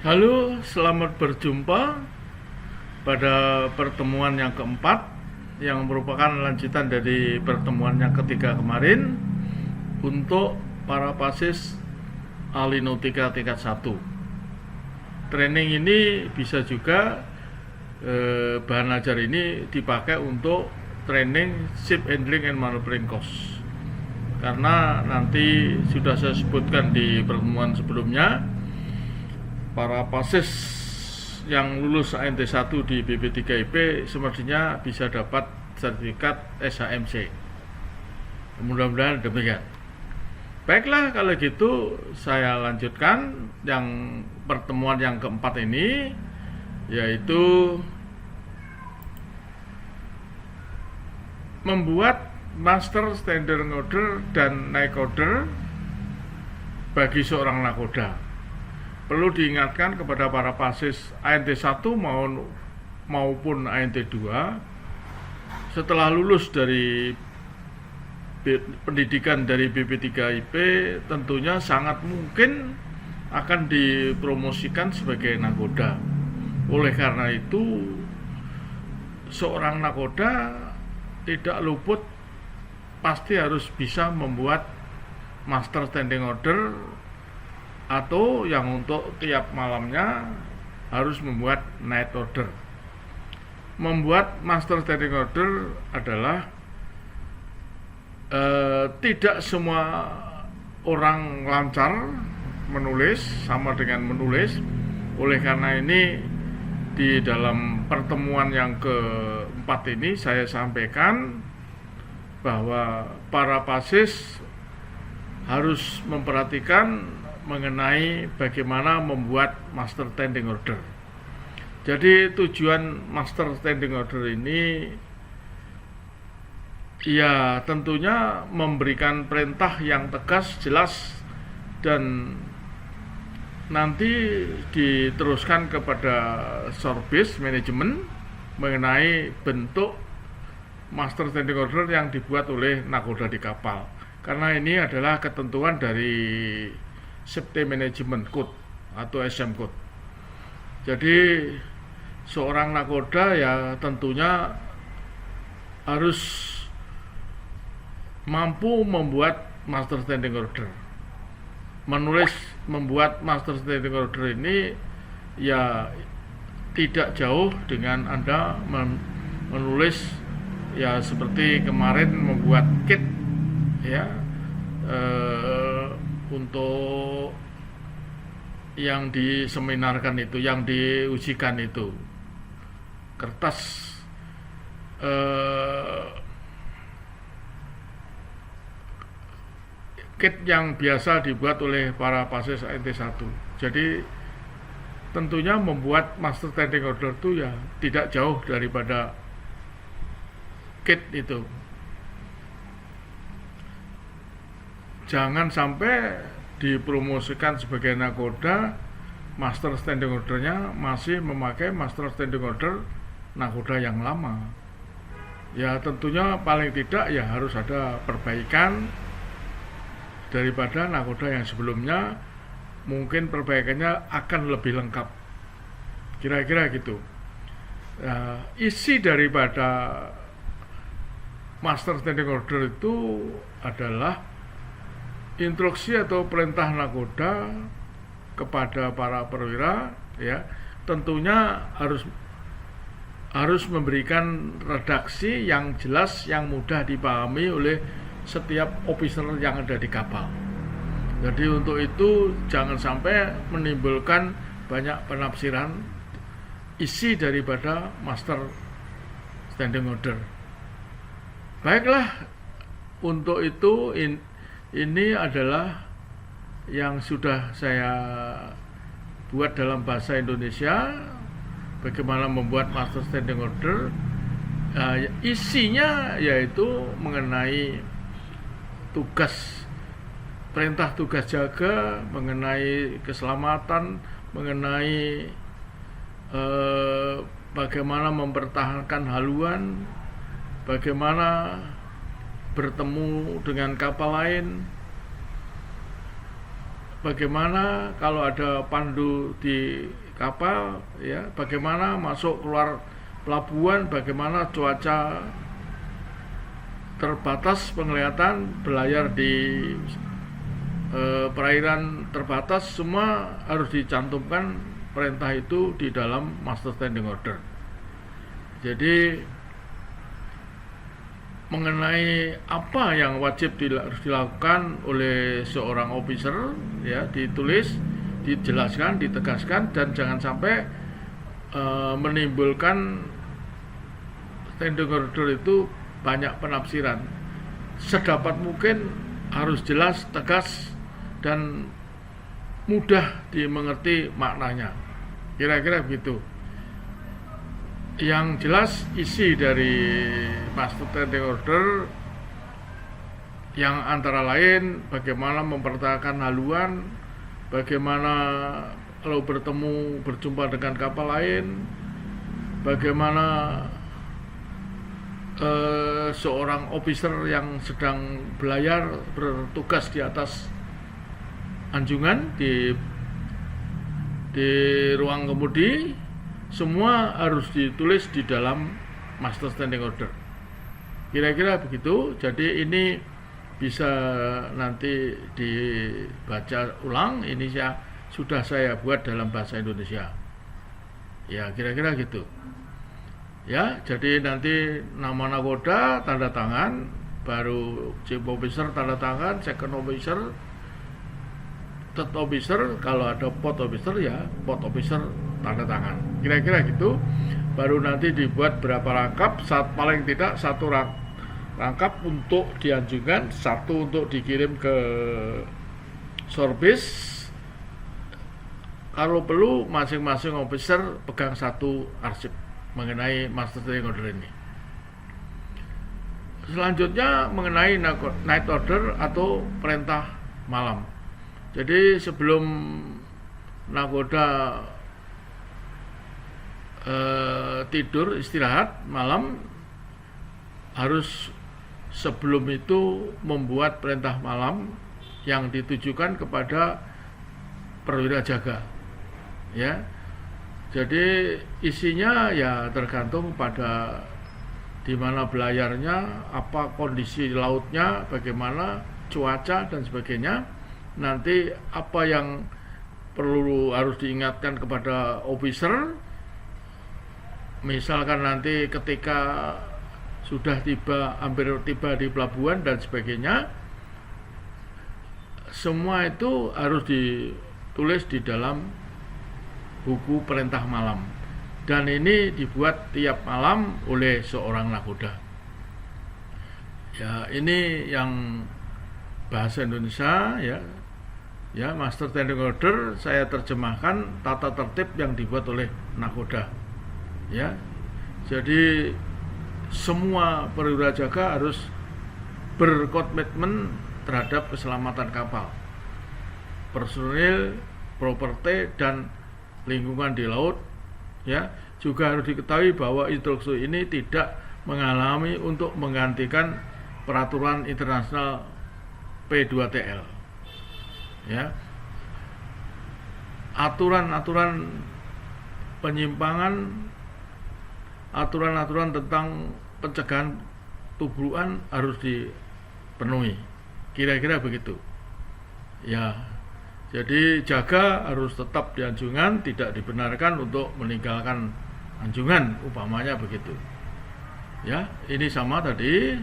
Halo, selamat berjumpa pada pertemuan yang keempat yang merupakan lanjutan dari pertemuan yang ketiga kemarin untuk para pasis ahli nautika tingkat 1. Training ini bisa juga bahan ajar ini dipakai untuk training ship handling and maneuvering course, karena nanti sudah saya sebutkan di pertemuan sebelumnya, para pasis yang lulus ANT1 di BP3IP semestinya bisa dapat sertifikat SHMC. Mudah-mudahan demikian. Baiklah, kalau gitu saya lanjutkan yang pertemuan yang keempat ini, yaitu membuat master standing order dan naik order bagi seorang nakoda. Perlu diingatkan kepada para pasis ANT1 maupun ANT2, setelah lulus dari pendidikan dari BP3IP tentunya sangat mungkin akan dipromosikan sebagai nakoda. Oleh karena itu, seorang nakoda tidak luput pasti harus bisa membuat master standing order, atau yang untuk tiap malamnya harus membuat night order. Membuat master standing order adalah tidak semua orang lancar menulis sama dengan menulis. Oleh karena ini, di dalam pertemuan yang keempat ini saya sampaikan bahwa para pasis harus memperhatikan mengenai bagaimana membuat master standing order. Jadi tujuan master standing order ini ya tentunya memberikan perintah yang tegas, jelas, dan nanti diteruskan kepada service manajemen mengenai bentuk master standing order yang dibuat oleh nakoda di kapal. Karena ini adalah ketentuan dari Safety Management Code atau SM Code. Jadi seorang nakoda ya tentunya harus mampu membuat master standing order. Membuat master standing order ini ya tidak jauh dengan Anda menulis ya seperti kemarin membuat kit ya, untuk yang diseminarkan itu, yang diujikan itu, kertas kit yang biasa dibuat oleh para pasis ANT1. Jadi tentunya membuat master standing order itu ya tidak jauh daripada kit itu. Jangan sampai dipromosikan sebagai nakoda, master standing ordernya masih memakai master standing order nakoda yang lama. Ya tentunya paling tidak ya harus ada perbaikan daripada nakoda yang sebelumnya. Mungkin perbaikannya akan lebih lengkap, kira-kira gitu. Isi daripada master standing order itu adalah instruksi atau perintah nakoda kepada para perwira, ya tentunya harus memberikan redaksi yang jelas, yang mudah dipahami oleh setiap officer yang ada di kapal. Jadi untuk itu jangan sampai menimbulkan banyak penafsiran isi daripada master standing order. Baiklah, untuk itu ini adalah yang sudah saya buat dalam bahasa Indonesia, bagaimana membuat master standing order. Isinya yaitu mengenai tugas, perintah tugas jaga, mengenai keselamatan, mengenai bagaimana mempertahankan haluan, bagaimana bertemu dengan kapal lain, bagaimana kalau ada pandu di kapal, ya, bagaimana masuk keluar pelabuhan, bagaimana cuaca terbatas penglihatan, berlayar di perairan terbatas, semua harus dicantumkan perintah itu di dalam Master Standing Order. Jadi mengenai apa yang wajib harus dilakukan oleh seorang officer, ya, ditulis, dijelaskan, ditegaskan, dan jangan sampai menimbulkan standing order itu banyak penafsiran. Sedapat mungkin harus jelas, tegas, dan mudah dimengerti maknanya. Kira-kira begitu. Yang jelas isi dari Master Standing Order yang antara lain bagaimana mempertahankan haluan, bagaimana kalau berjumpa dengan kapal lain, bagaimana seorang officer yang sedang berlayar bertugas di atas anjungan di ruang kemudi, semua harus ditulis di dalam Master Standing Order. Kira-kira begitu. Jadi ini bisa nanti dibaca ulang. Ini sudah saya buat dalam bahasa Indonesia. Ya, kira-kira gitu. Ya, jadi nanti nama nakoda tanda tangan, baru chief officer tanda tangan, second officer, third officer, kalau ada port officer ya port officer tanda tangan. Kira-kira gitu. Baru nanti dibuat berapa rangkap, paling tidak satu rangkap untuk dianjungan, satu untuk dikirim ke sorbis. Kalau perlu masing-masing officer pegang satu arsip mengenai Master Standing Order ini. Selanjutnya mengenai night order atau perintah malam. Jadi sebelum nakoda tidur istirahat malam, harus sebelum itu membuat perintah malam yang ditujukan kepada perwira jaga, ya. Jadi isinya ya tergantung pada di mana belayarnya, apa kondisi lautnya, bagaimana cuaca dan sebagainya. Nanti apa yang harus diingatkan kepada officer, misalkan nanti ketika sudah hampir tiba di pelabuhan dan sebagainya, semua itu harus ditulis di dalam buku perintah malam, dan ini dibuat tiap malam oleh seorang nakoda. Ya, ini yang bahasa Indonesia, ya Master Standing Order saya terjemahkan tata tertib yang dibuat oleh nakoda, ya. Jadi semua perwira jaga harus berkomitmen terhadap keselamatan kapal, personil, properti, dan lingkungan di laut, ya. Juga harus diketahui bahwa instruksi ini tidak mengalami untuk menggantikan peraturan internasional P2TL, ya. Aturan-aturan penyimpangan, aturan-aturan tentang pencegahan tubrukan harus dipenuhi. Kira-kira begitu, ya. Jadi jaga harus tetap di anjungan, tidak dibenarkan untuk meninggalkan anjungan, umpamanya begitu. Ya, ini sama tadi,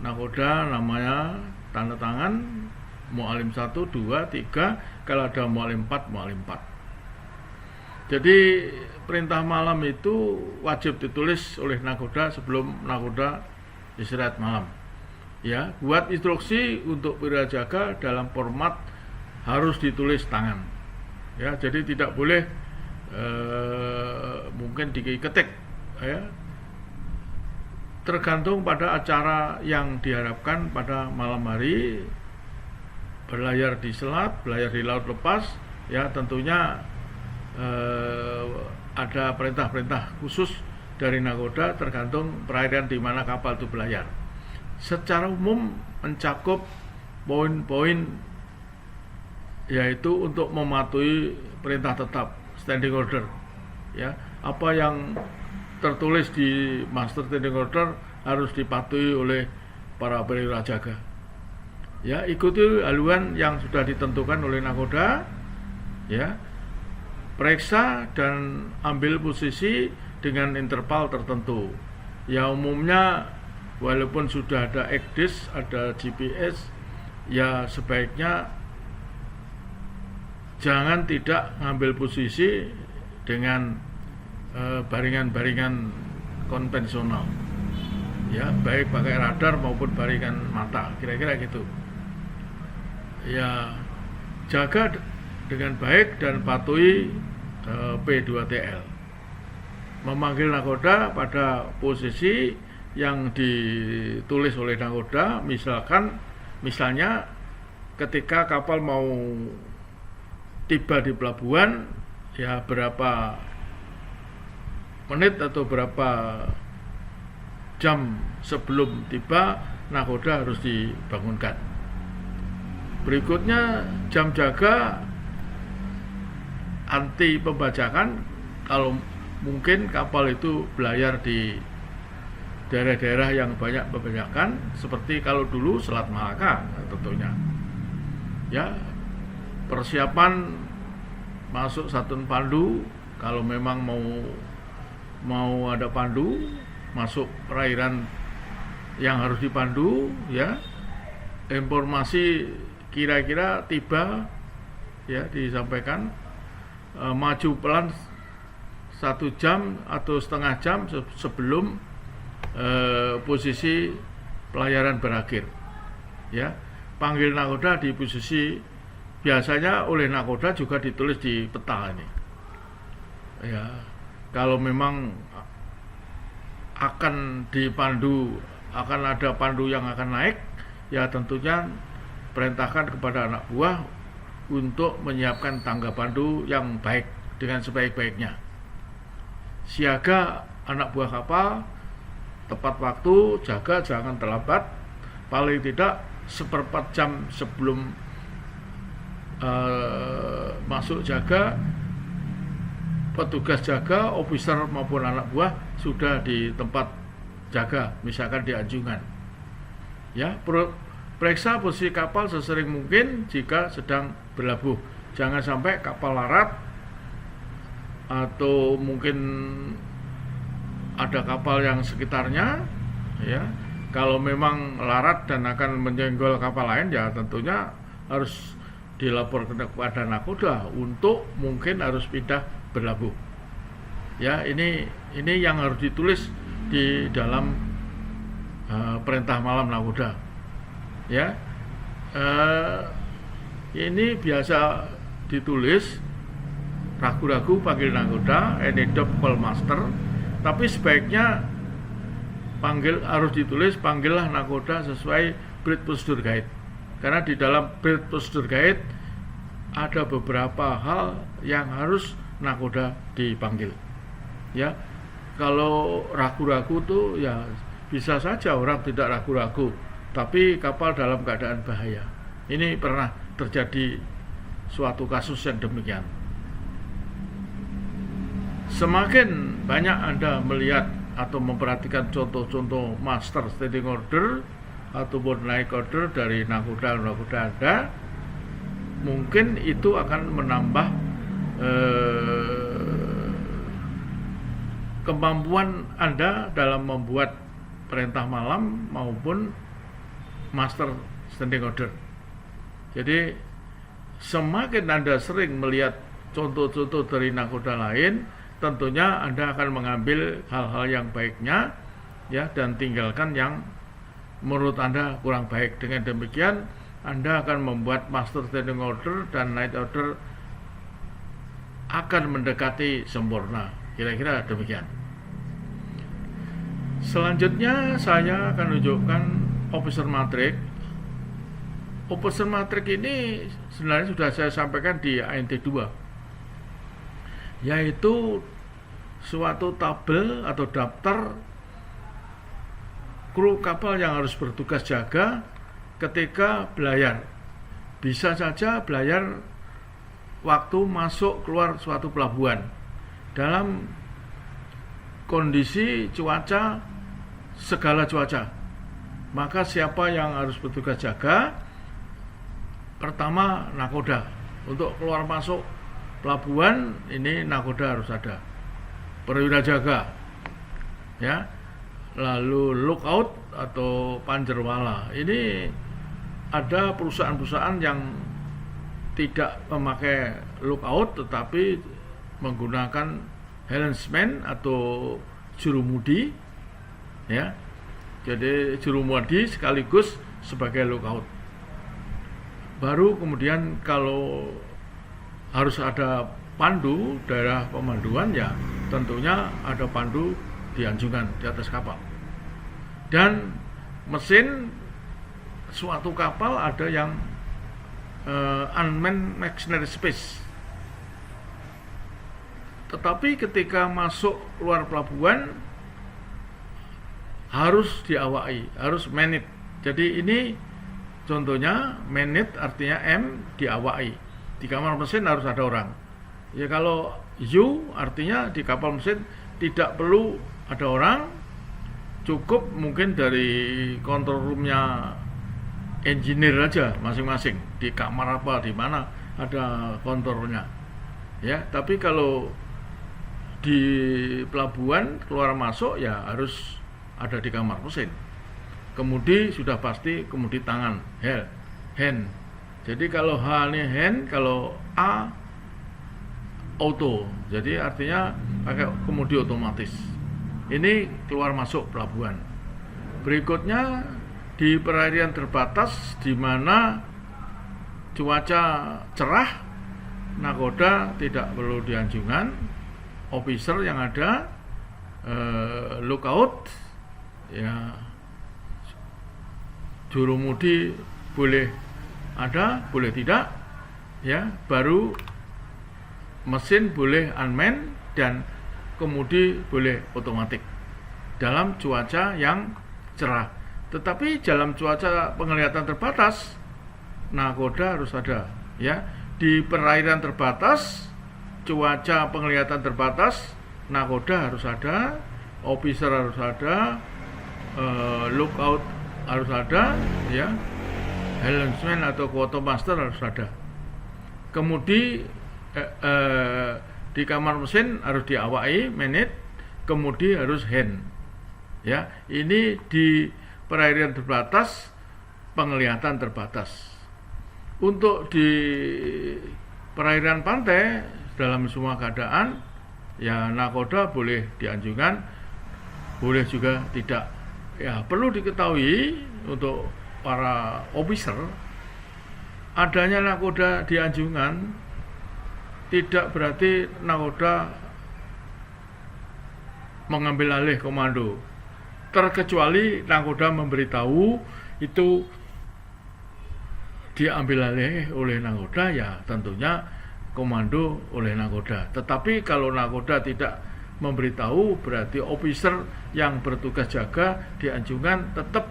nakoda namanya tanda tangan, mu'alim 1, 2, 3, kalau ada mu'alim 4, mu'alim 4. Jadi perintah malam itu wajib ditulis oleh nakoda sebelum nakoda istirahat malam. Ya, buat instruksi untuk perwira jaga dalam format harus ditulis tangan, ya. Jadi tidak boleh mungkin diketik, ya. Tergantung pada acara yang diharapkan pada malam hari, berlayar di selat, berlayar di laut lepas, ya. Tentunya ada perintah-perintah khusus dari nakoda tergantung perairan di mana kapal itu berlayar. Secara umum mencakup poin-poin yaitu untuk mematuhi perintah tetap standing order. Ya, apa yang tertulis di master standing order harus dipatuhi oleh para perwira jaga. Ya, ikuti haluan yang sudah ditentukan oleh nakoda. Ya, periksa dan ambil posisi dengan interval tertentu. Ya, umumnya walaupun sudah ada ECDIS, ada GPS, ya sebaiknya jangan tidak ngambil posisi dengan baringan-baringan konvensional, ya, baik pakai radar maupun baringan mata, kira-kira gitu. Ya, jaga dengan baik dan patuhi P2TL. Memanggil nakoda pada posisi yang ditulis oleh nakoda, misalnya ketika kapal mau tiba di pelabuhan, ya berapa menit atau berapa jam sebelum tiba nakoda harus dibangunkan. Berikutnya jam jaga anti pembajakan kalau mungkin kapal itu belayar di daerah-daerah yang banyak pembajakan, seperti kalau dulu Selat Malaka tentunya. Ya, persiapan masuk Satun Pandu, kalau memang mau ada pandu masuk perairan yang harus dipandu, ya, informasi kira-kira tiba, ya, disampaikan, maju pelan 1 jam atau setengah jam sebelum posisi pelayaran berakhir. Ya, panggil nakoda di posisi, biasanya oleh nakoda juga ditulis di peta ini. Ya, kalau memang akan dipandu, akan ada pandu yang akan naik, ya tentunya perintahkan kepada anak buah untuk menyiapkan tangga pandu yang baik dengan sebaik-baiknya. Siaga anak buah kapal, tepat waktu, jaga jangan terlambat, paling tidak 1/4 jam sebelum masuk jaga, petugas jaga, officer maupun anak buah sudah di tempat jaga, misalkan di anjungan. Ya, periksa posisi kapal sesering mungkin jika sedang berlabuh. Jangan sampai kapal larat atau mungkin ada kapal yang sekitarnya, ya. Kalau memang larat dan akan menyenggol kapal lain, ya tentunya harus dilaporkan kepada nakoda untuk mungkin harus pindah berlabuh. Ya, ini yang harus ditulis di dalam perintah malam nakoda. Ya, ini biasa ditulis ragu-ragu panggil nakoda, any job call master, tapi sebaiknya harus ditulis panggillah nakoda sesuai Bridge Procedure Guide. Karena di dalam Bridge Procedure Guide ada beberapa hal yang harus nakoda dipanggil. Ya, kalau ragu-ragu tuh ya bisa saja orang tidak ragu-ragu, tapi kapal dalam keadaan bahaya. Ini pernah terjadi suatu kasus yang demikian. Semakin banyak Anda melihat atau memperhatikan contoh-contoh master standing order ataupun naik order dari nakoda Anda, mungkin itu akan menambah kemampuan Anda dalam membuat perintah malam maupun master standing order. Jadi semakin Anda sering melihat contoh-contoh dari nakoda lain, tentunya Anda akan mengambil hal-hal yang baiknya, ya, dan tinggalkan yang menurut Anda kurang baik. Dengan demikian Anda akan membuat master standing order dan night order akan mendekati sempurna. Kira-kira demikian. Selanjutnya saya akan menunjukkan officer matrix. Officer matrix ini sebenarnya sudah saya sampaikan di ANT 2, yaitu suatu tabel atau daftar kru kapal yang harus bertugas jaga ketika belayar. Bisa saja belayar waktu masuk keluar suatu pelabuhan dalam kondisi cuaca, segala cuaca. Maka siapa yang harus bertugas jaga? Pertama, nakoda. Untuk keluar masuk pelabuhan ini nakoda harus ada, perwira jaga, ya. Lalu lookout atau panjerwala. Ini ada perusahaan-perusahaan yang tidak memakai lookout tetapi menggunakan helmsman atau jurumudi, ya. Jadi jurumudi sekaligus sebagai lookout. Baru kemudian kalau harus ada pandu, daerah pemanduan, ya tentunya ada pandu di anjungan di atas kapal. Dan mesin suatu kapal ada yang unmanned machinery space. Tetapi ketika masuk keluar pelabuhan harus diawaki, harus manit. Jadi ini contohnya manit artinya M, diawaki. Di kamar mesin harus ada orang. Ya kalau U artinya di kapal mesin tidak perlu ada orang, cukup mungkin dari control roomnya engineer aja masing-masing, di kamar apa di mana ada kontrolnya, ya. Tapi kalau di pelabuhan keluar masuk ya harus ada di kamar mesin. Kemudi sudah pasti kemudi tangan, hand. Jadi kalau H ini hand, kalau A auto. Jadi artinya pakai kemudi otomatis. Ini keluar masuk pelabuhan. Berikutnya di perairan terbatas di mana cuaca cerah, nakoda tidak perlu di anjungan, officer yang ada lookout, ya, jurumudi boleh ada, boleh tidak, ya. Baru mesin boleh unmanned dan kemudi boleh otomatis dalam cuaca yang cerah. Tetapi dalam cuaca penglihatan terbatas, nakoda harus ada, ya. Di perairan terbatas, cuaca penglihatan terbatas, nakoda harus ada, officer harus ada, lookout harus ada, ya. Helmsman atau quartermaster harus ada. Kemudi di kamar mesin harus diawaki, manit, kemudi harus hand, ya. Ini di perairan terbatas, penglihatan terbatas. Untuk di perairan pantai dalam semua keadaan, ya nakoda boleh di anjungan, boleh juga tidak. Ya perlu diketahui untuk para officer, adanya nakoda di anjungan tidak berarti nakoda mengambil alih komando, terkecuali nakoda memberitahu itu diambil alih oleh nakoda, ya tentunya komando oleh nakoda. Tetapi kalau nakoda tidak memberitahu, berarti officer yang bertugas jaga di anjungan tetap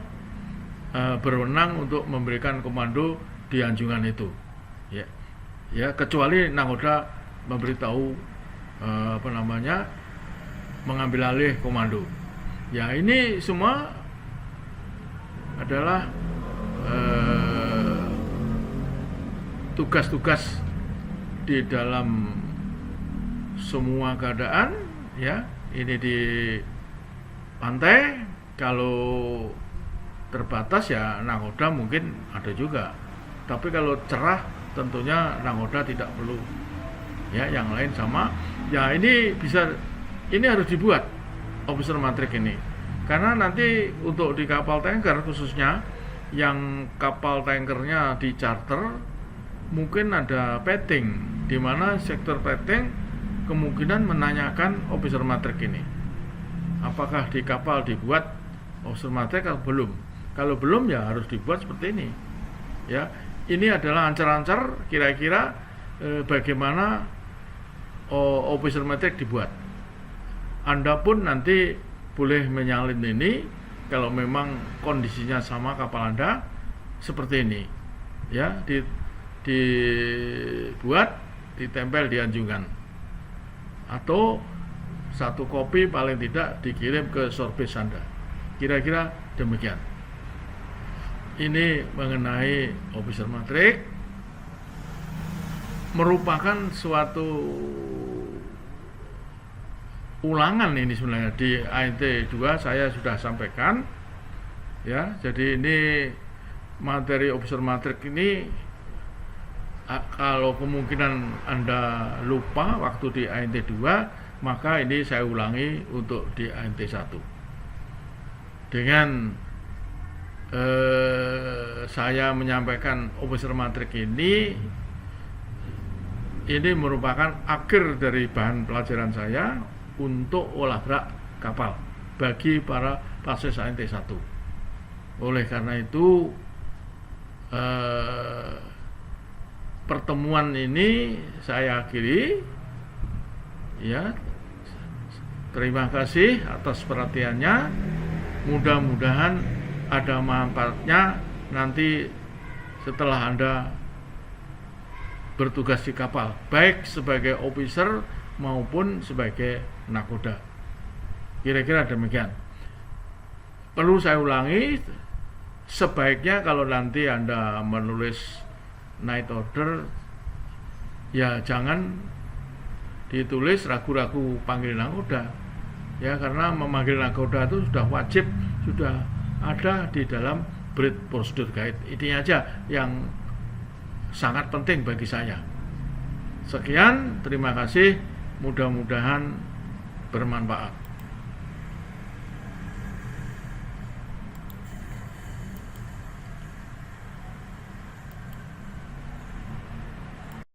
berwenang untuk memberikan komando di anjungan itu, ya kecuali nakoda memberitahu mengambil alih komando. Ya ini semua adalah tugas-tugas di dalam semua keadaan, ya. Ini di pantai, kalau terbatas ya nakoda mungkin ada juga. Tapi kalau cerah tentunya nakoda tidak perlu. Ya, yang lain sama. Ya ini harus dibuat officer matrix ini. Karena nanti untuk di kapal tanker khususnya yang kapal tankernya di charter mungkin ada petting, di mana sektor petting kemungkinan menanyakan officer matrix ini. Apakah di kapal dibuat officer matrix atau belum? Kalau belum ya harus dibuat seperti ini. Ya, ini adalah ancar-ancar kira-kira bagaimana officer matrix dibuat. Anda pun nanti boleh menyalin ini kalau memang kondisinya sama kapal Anda seperti ini. Ya, dibuat ditempel di anjungan, atau 1 kopi paling tidak dikirim ke Sorbes Anda. Kira-kira demikian. Ini mengenai officer matric, merupakan suatu ulangan ini sebenarnya. Di ANT 2 saya sudah sampaikan ya. Jadi ini materi officer matric ini, kalau kemungkinan Anda lupa waktu di ANT 2, maka ini saya ulangi untuk di ANT 1 dengan saya menyampaikan officer matric ini merupakan akhir dari bahan pelajaran saya untuk olah gerak kapal bagi para pases ANT 1. Oleh karena itu pertemuan ini saya akhiri ya. Terima kasih atas perhatiannya. Mudah-mudahan ada manfaatnya nanti setelah Anda bertugas di kapal, baik sebagai officer maupun sebagai nakoda. Kira-kira demikian. Perlu saya ulangi, sebaiknya kalau nanti Anda menulis night order, ya jangan ditulis ragu-ragu panggil nakoda ya, karena memanggil nakoda itu sudah wajib, sudah ada di dalam Bridge Procedure Guide. Ini aja yang sangat penting bagi saya. Sekian, terima kasih, mudah-mudahan bermanfaat.